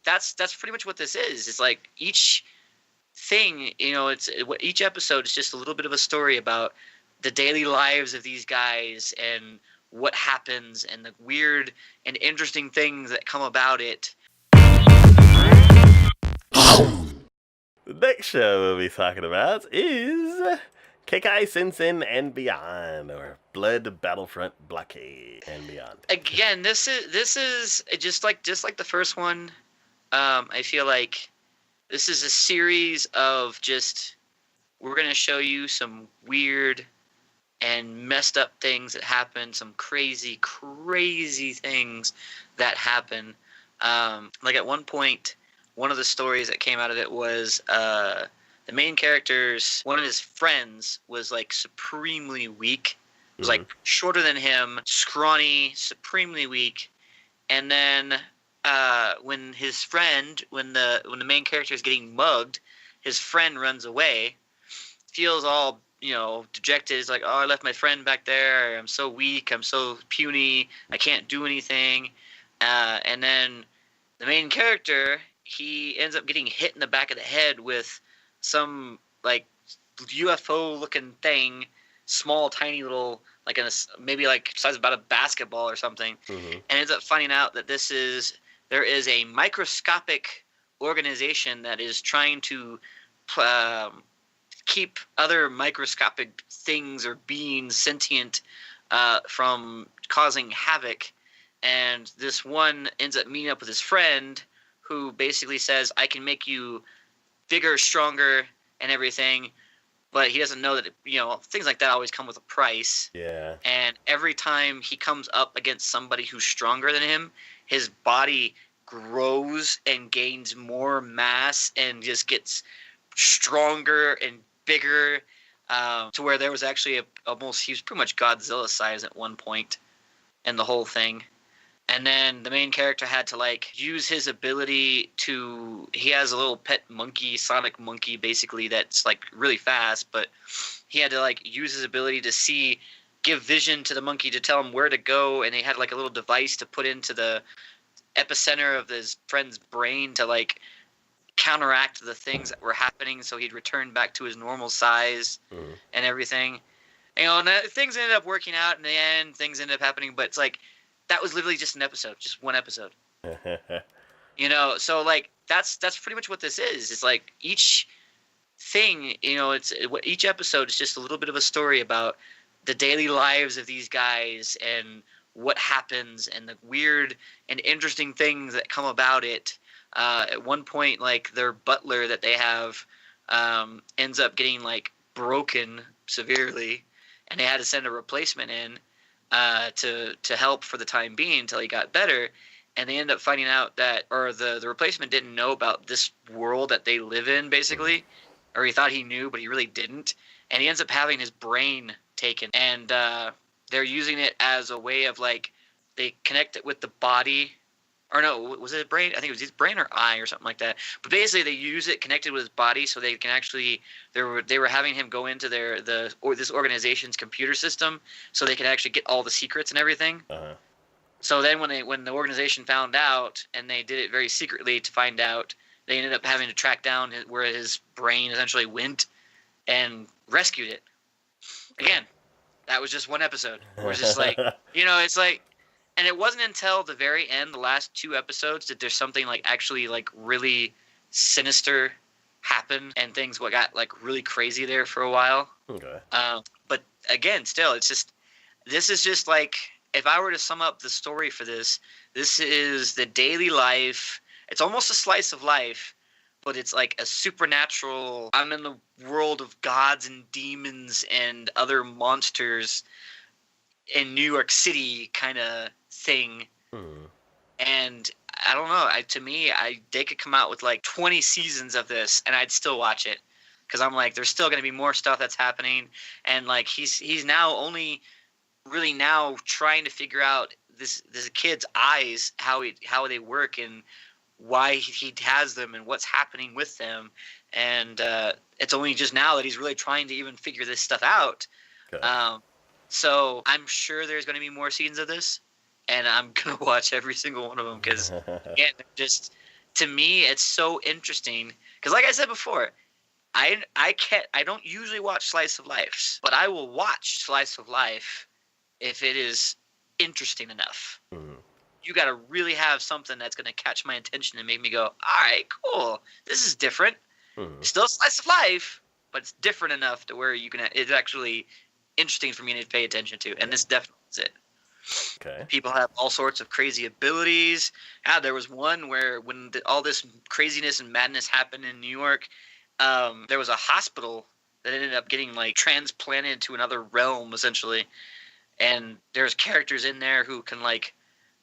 that's pretty much what this is. It's like each thing, each episode is just a little bit of a story about the daily lives of these guys and what happens and the weird and interesting things that come about it. The next show we'll be talking about is Kekkai Sensen and Beyond, or Blood Battlefront Blockade and Beyond. Again, this is just like the first one. I feel like this is a series of just, we're going to show you some weird and messed up things that happen, some crazy, crazy things that happen. Like at one point, one of the stories that came out of it was the main character's, one of his friends was like supremely weak. It was like shorter than him, scrawny, supremely weak. And then when the main character is getting mugged, his friend runs away, feels all dejected. He's like, oh, I left my friend back there. I'm so weak. I'm so puny. I can't do anything. And then the main character, he ends up getting hit in the back of the head with some like UFO-looking thing, small, tiny little, like maybe like size about a basketball or something, and ends up finding out that there is a microscopic organization that is trying to keep other microscopic things or beings sentient from causing havoc. And this one ends up meeting up with his friend, who basically says, I can make you bigger, stronger, and everything. But he doesn't know that, things like that always come with a price. Yeah. And every time he comes up against somebody who's stronger than him, his body grows and gains more mass and just gets stronger and bigger, to where there was actually he was pretty much Godzilla size at one point in the whole thing. And then the main character had to like use his ability to, he has a little pet monkey, sonic monkey basically, that's like really fast, but he had to like use his ability to give vision to the monkey to tell him where to go, and they had like a little device to put into the epicenter of his friend's brain to like counteract the things that were happening, so he'd return back to his normal size and everything. And things ended up working out in the end, things ended up happening, but it's like, that was literally just an episode, just one episode. So like that's pretty much what this is. It's like each thing, each episode is just a little bit of a story about the daily lives of these guys and what happens and the weird and interesting things that come about it. At one point, like their butler that they have ends up getting like broken severely, and they had to send a replacement in to help for the time being until he got better. And they end up finding out that, or the replacement didn't know about this world that they live in, basically, or he thought he knew, but he really didn't. And he ends up having his brain taken, and they're using it as a way of like, they connect it with the body. Or no, was it brain? I think it was his brain or eye or something like that. But basically, they use it connected with his body, so they can actually. They were having him go into this organization's computer system, so they could actually get all the secrets and everything. So then, when the organization found out, and they did it very secretly to find out, they ended up having to track down where his brain essentially went, and rescued it. Again, that was just one episode. It was just like, it's like. And it wasn't until the very end, the last 2 episodes, that there's something like actually like really sinister happen, and things got like really crazy there for a while. Okay. But again, still, this is just like, if I were to sum up the story for this is the daily life. It's almost a slice of life, but it's like a supernatural, I'm in the world of gods and demons and other monsters in New York City kind of thing. And I don't know, they could come out with like 20 seasons of this and I'd still watch it, because I'm like, there's still going to be more stuff that's happening, and like he's now only really now trying to figure out this kid's eyes, how they work and why he has them and what's happening with them, and it's only just now that he's really trying to even figure this stuff out. Okay. So I'm sure there's going to be more seasons of this, and I'm going to watch every single one of them, because again, to me, it's so interesting because, like I said before, I don't usually watch slice of life, but I will watch slice of life if it is interesting enough. Mm-hmm. You got to really have something that's going to catch my attention and make me go, all right, cool, this is different. Mm-hmm. Still slice of life, but it's different enough to where it's actually interesting for me to pay attention to, and this definitely is it. Okay. People have all sorts of crazy abilities. There was one where when all this craziness and madness happened in New York, there was a hospital that ended up getting like transplanted to another realm essentially, and there's characters in there who can like.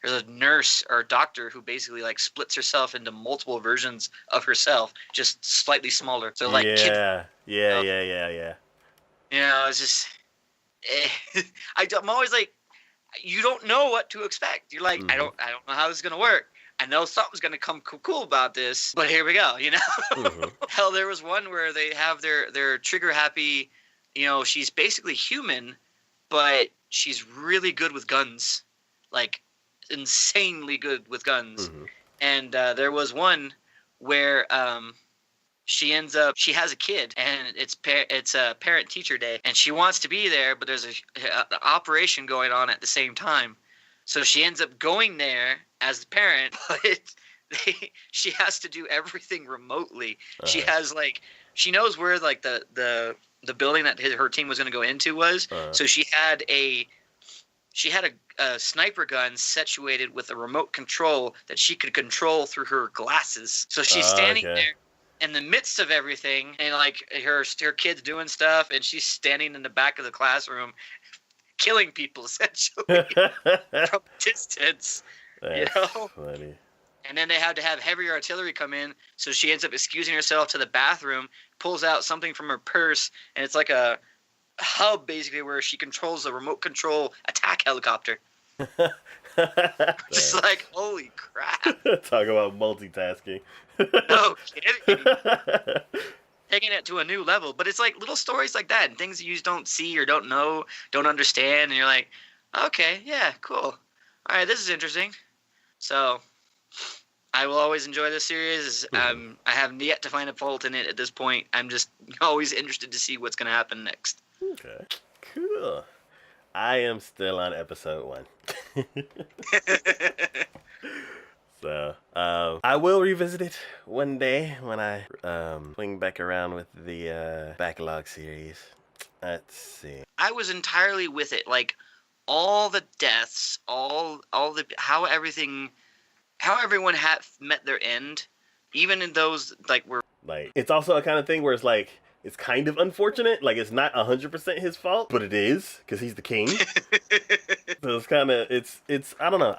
There's a nurse or a doctor who basically like splits herself into multiple versions of herself, just slightly smaller. So like, yeah. You know, it's just. I'm always like, you don't know what to expect. You're like, I don't know how this is gonna work. I know something's gonna come cool about this, but here we go. You know, Hell, there was one where they have their trigger happy. You know, she's basically human, but she's really good with guns, like insanely good with guns. And there was one where she has a kid, and it's a parent teacher day, and she wants to be there, but there's an operation going on at the same time, so she ends up going there as the parent, but she has to do everything remotely. She has she knows where like the building that her team was going to go into was, so she had a sniper gun situated with a remote control that she could control through her glasses. So she's standing there in the midst of everything, and like her kid's doing stuff, and she's standing in the back of the classroom killing people essentially from distance. That's funny. And then they had to have heavy artillery come in, so she ends up excusing herself to the bathroom, pulls out something from her purse, and it's like a hub basically where she controls a remote control attack helicopter. Just like, holy crap. Talk about multitasking. No kidding. Taking it to a new level. But it's like little stories like that and things that you just don't see or don't know, don't understand. And you're like, okay, yeah, cool. All right, this is interesting. So I will always enjoy this series. I have yet to find a fault in it at this point. I'm just always interested to see what's going to happen next. Okay, cool. I am still on episode 1. So, I will revisit it one day when I swing back around with the backlog series. Let's see. I was entirely with it. Like, all the deaths, all the how everyone had met their end, even in those like were like, it's also a kind of thing where it's like, it's kind of unfortunate. Like, it's not 100% his fault, but it is because he's the king. So it's kind of, it's I don't know.